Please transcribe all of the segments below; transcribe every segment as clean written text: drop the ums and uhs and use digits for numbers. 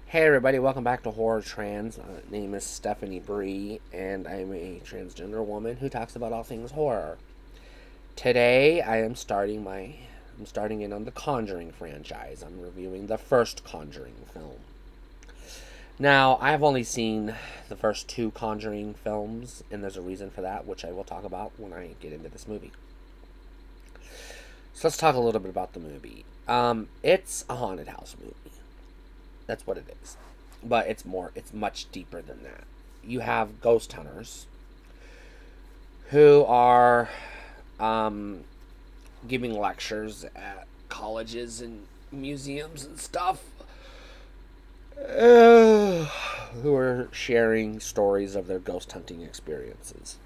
Hey everybody, welcome back to Horror Trans. My name is Stephanie Bree, and I'm a transgender woman who talks about all things horror. Today, I'm starting in on the Conjuring franchise. I'm reviewing the first Conjuring film. Now, I've only seen the first two Conjuring films, and there's a reason for that, which I will talk about when I get into this movie. So let's talk a little bit about the movie. It's a haunted house movie. That's what it is. But it's much deeper than that. You have ghost hunters who are um, giving lectures at colleges and museums and stuff, who are sharing stories of their ghost hunting experiences.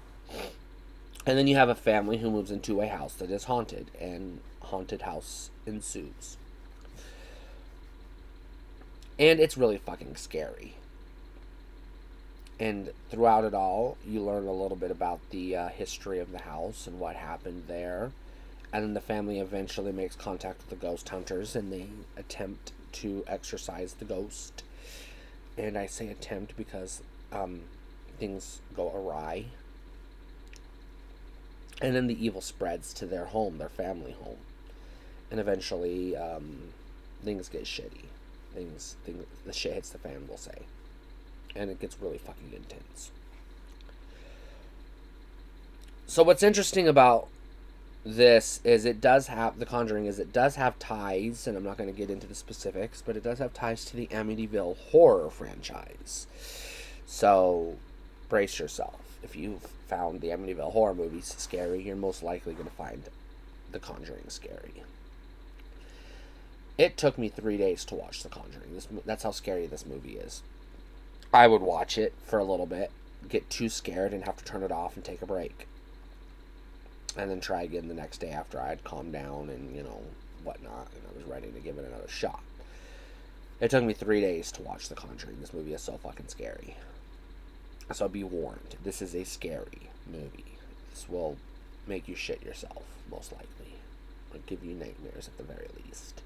And then you have a family who moves into a house that is haunted, and haunted house ensues. And it's really fucking scary. And throughout it all, you learn a little bit about the history of the house and what happened there. And then the family eventually makes contact with the ghost hunters, and they attempt to exorcise the ghost. And I say attempt because things go awry. And then the evil spreads to their home, their family home. And eventually, things get shitty. The shit hits the fan, we'll say. And it gets really fucking intense. So what's interesting about this is it does have ties, and I'm not going to get into the specifics, but it does have ties to the Amityville horror franchise. So brace yourself. If you've found the Amityville horror movies scary, you're most likely going to find The Conjuring scary. It took me 3 days to watch The Conjuring. That's how scary this movie is. I would watch it for a little bit, get too scared, and have to turn it off and take a break. And then try again the next day after I'd calmed down and, whatnot, and I was ready to give it another shot. It took me 3 days to watch The Conjuring. This movie is so fucking scary. So be warned. This is a scary movie. This will make you shit yourself, most likely. Or give you nightmares at the very least.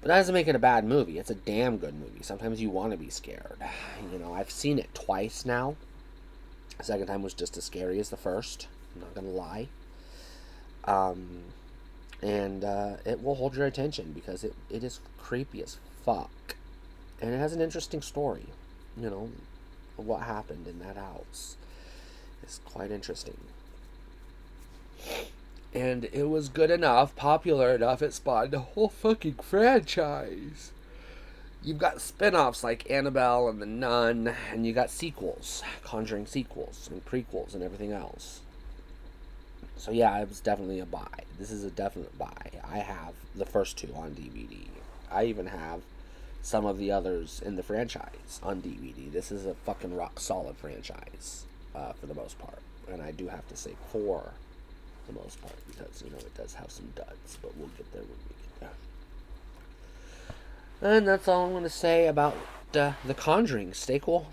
But that doesn't make it a bad movie. It's a damn good movie. Sometimes you want to be scared. I've seen it twice now. The second time was just as scary as the first. I'm not going to lie. And it will hold your attention because it is creepy as fuck. And it has an interesting story. What happened in that house. It's quite interesting. And it was good enough, popular enough, it spawned a whole fucking franchise. You've got spin-offs like Annabelle and The Nun, and you got sequels, Conjuring sequels, and prequels, and everything else. So yeah, it was definitely a buy. This is a definite buy. I have the first two on DVD. I even have some of the others in the franchise on DVD. This is a fucking rock solid franchise, for the most part. And I do have to say for the most part, because it does have some duds, but we'll get there when we get there. And that's all I'm going to say about The Conjuring. Stay cool.